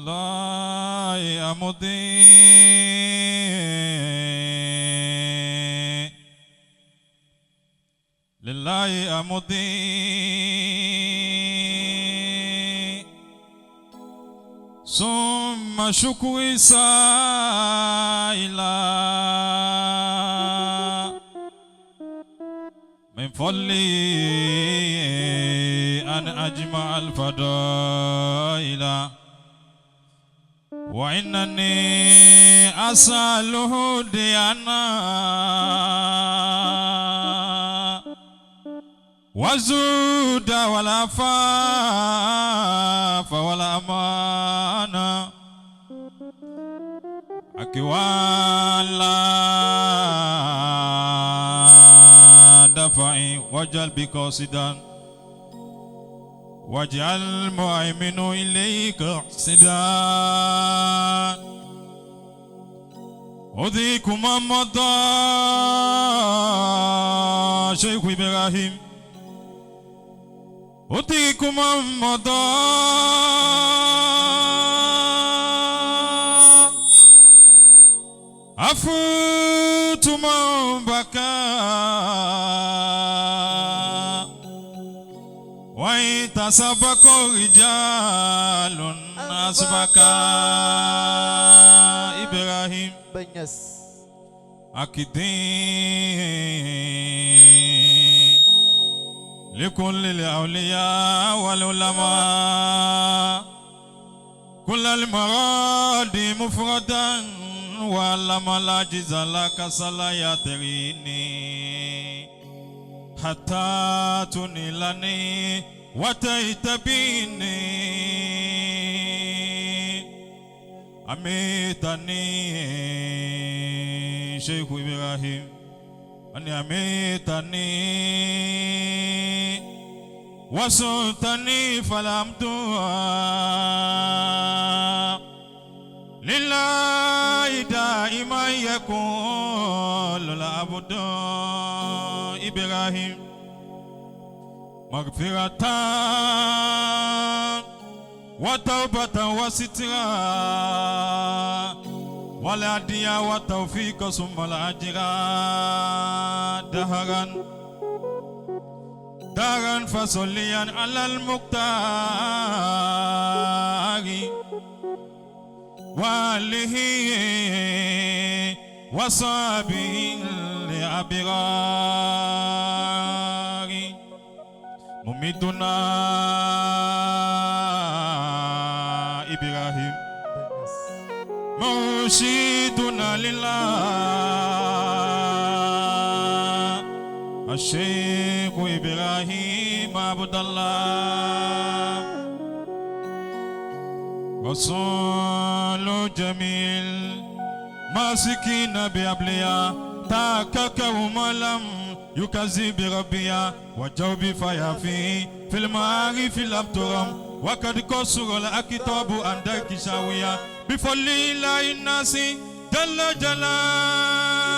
لله أمضي لله أمضي ثم شكري سائلا من فضلي أن أجمع الفضائل وإنني أسأله ديانا وزود والعفاف والأمانة أكوالا دفعي وجل بقصدا واجعل مؤمن إليك حسدا أذيكم مضى شيخ إبراهيم أذيكم مضى أفوت من بكى وإن تسبق رجال أسبق إبراهيم أكدين لكل الأولياء والعلماء كل المراد مفردا ولما لا جزا لك صلى يتريني حتى تنيلني وتيتبيني أميتني شيخ إبراهيم أني أميتني وصلتني فلم دعا لله دائما يكون العبد إبراهيم مغفرة وتوبة وسترا والهدية والتوفيق ثم الأجر دهرا فصليا على المختار وآله وصحبه الأبرار مميتنا إبراهيم مرشدنا لله الشيخ إبراهيم عبد الله رسول جميل ماسكين بأبليا تاكك وما لم يكذب بربيا وجوب فيافي في المعارف لم ترم وقد قصر الأكتاب عندك شاوية بفضل الله الناس جل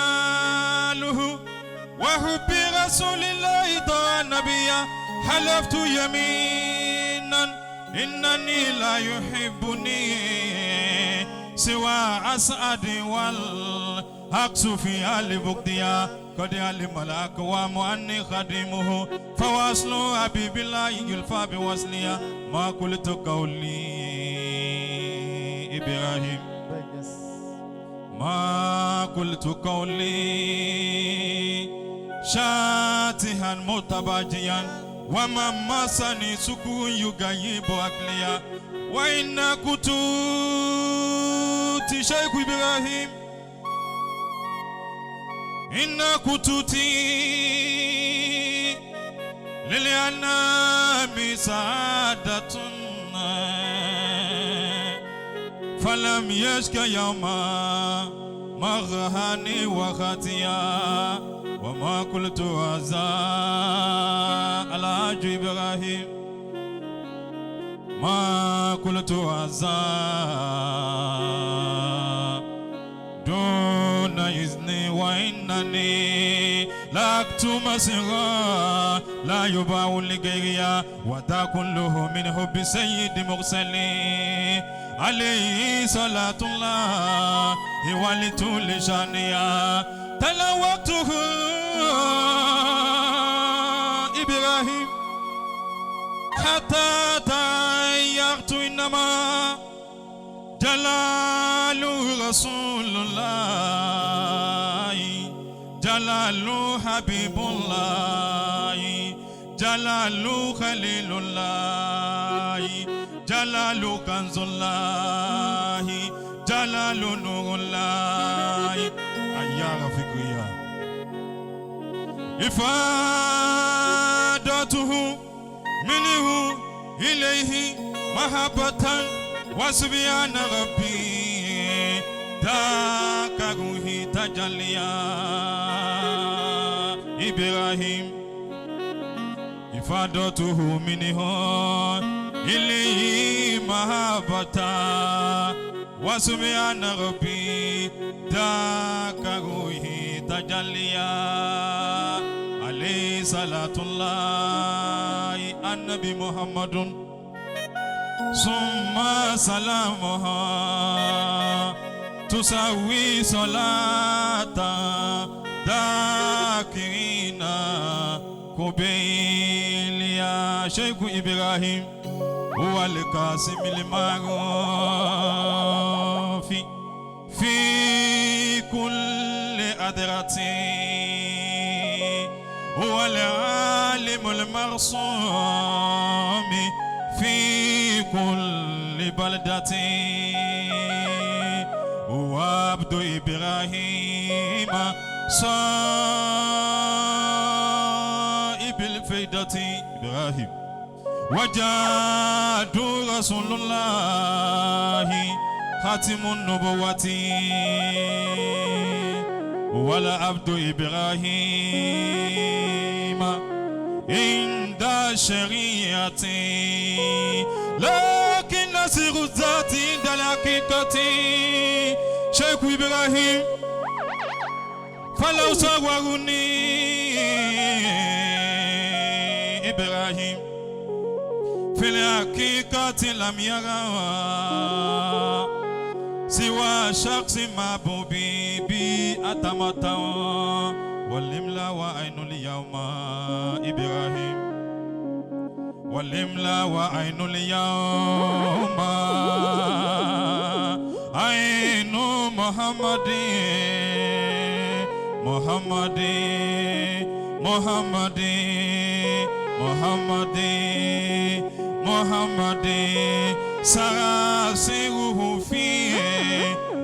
جلاله وحب رسول الله طه النبيا حلفت يمينا إنني لا يحبني سوى أسعد والحقس في آل بكتيا قد علم الأقوام أني خادمه فواصل حبيب الله يلفى بوصليا ما قلت قولي إبراهيم ما قلت قولي شاتها متباجيا وما مسني سكون يغيب أكليا وإن كنت شيخ إبراهيم إن كنت للأنام سعادة فلم يشك يوما مغهاني وخطيا وما قلت هذا على إبراهيم ما قلت هذا دون إذني وإنني لا أكتم سرا لا يباع لغيريا ودا كله من حب سيد مرسلين عليه صلاة الله ولطول شانها تلاوته إبراهيم حتى تيأت إنما جلال رسول الله جلال حبيب الله جلال خليل الله جلال كنز الله جلال نور الله أيا رفيقيا إفادته منه إليه محبة وسبحان ربي ذاك روحي تجليا إبراهيم إفادته منه إليه محبة وسبحان ربي ذاك روحي تجليا عليه صلاة الله النبي محمد ثم سلامها تساوي صلاة ذاكرين قبيل يا شيخ إبراهيم هو القاسم المعروف في كل أدرة هو العالم المرسوم في كل بلدة وعبد إبراهيم صائب الفيدة إبراهيم وجاد رسول الله خاتم النبوة ولا عبد إبراهيم عند الشريعة لكن نسير الذات عند الحقيقة شيخ إبراهيم فلو صورني إبراهيم في الحقيقة لم يرى سوى شخص محبوبي بي أتمتع والإملا وعين اليوم إبراهيم والإملا وعين اليوم عين محمد محمد محمد محمد محمد سراسره فيه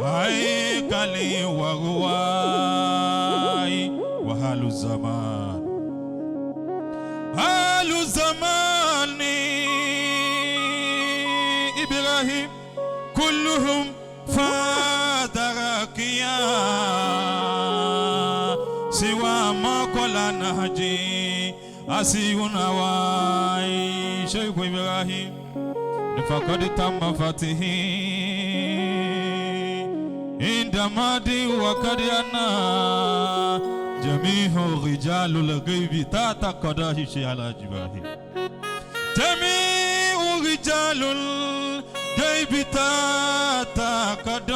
هيكلي ورواي وحال الزمان حال الزمان إبراهيم كلهم فادركيا سوى ما قال نهجي أسيون هواي شيخ إبراهيم فقد تم فتحي عندما دي وقد أنا جميع رجال الغيب تعتقد شيء على جباهي جميع رجال الغيب تعتقد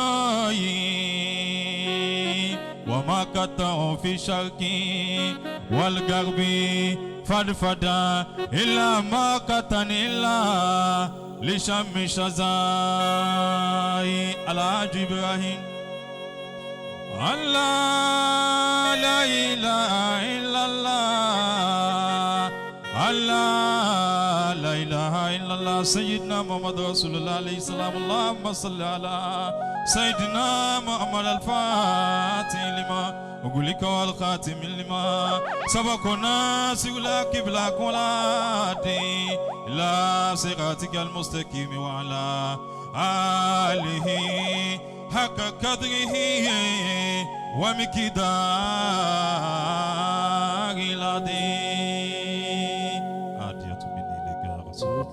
وما قطعوا في شرقي والغربي فدفدا إلا ما قطن إلا لشم شزاي على إبراهيم الله لا إله إلا الله الله لا إله إلا الله سيدنا محمد رسول الله عليه السلام اللهم صل على سيدنا محمد الفاتح لما وقولك والخاتم لما سبقنا سيولا قبلك ولا دي لا صراطك المستقيم وعلى آله حق قدره ومقدار العظيم عادية مني لك يا رسول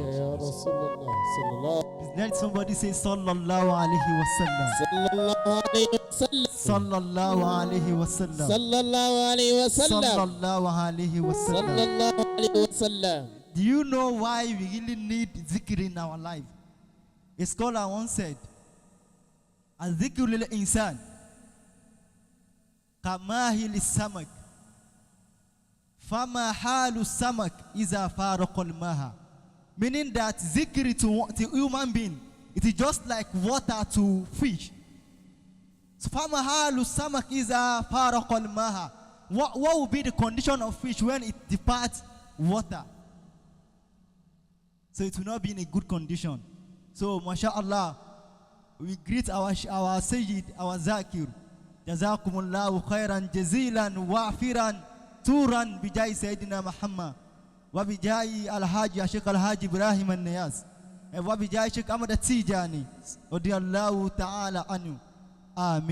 الله. Let somebody say sallallahu alayhi wa sallam. Sallallahu alayhi wa sallam. Sallallahu alayhi wa sallam. Sallallahu alayhi wa sallam. Sallallahu alayhi wa sallam. Sallallahu alayhi wa sallam. Do you know why we really need zikr in our life? A scholar once said, الذكر للإنسان كماهل السمك فما حال السمك إذا فارق الماء. Meaning that zikr to human being, it is just like water to fish. So فما حال السمك إذا فارق الماء. What will be the condition of fish when it departs water? So it will not be in a good condition. So mashallah, we greet our Sayyid, our Zakir. Jazakumullahu khairan jazilan wa'firan turan bijai Sayyidina Muhammad wa bijai Al-Haji Sheikh Al-Haji Ibrahim An-Niyaz wa bijai Sheikh Ahmad At-Tijani radiyallahu ta'ala anhu. Amen.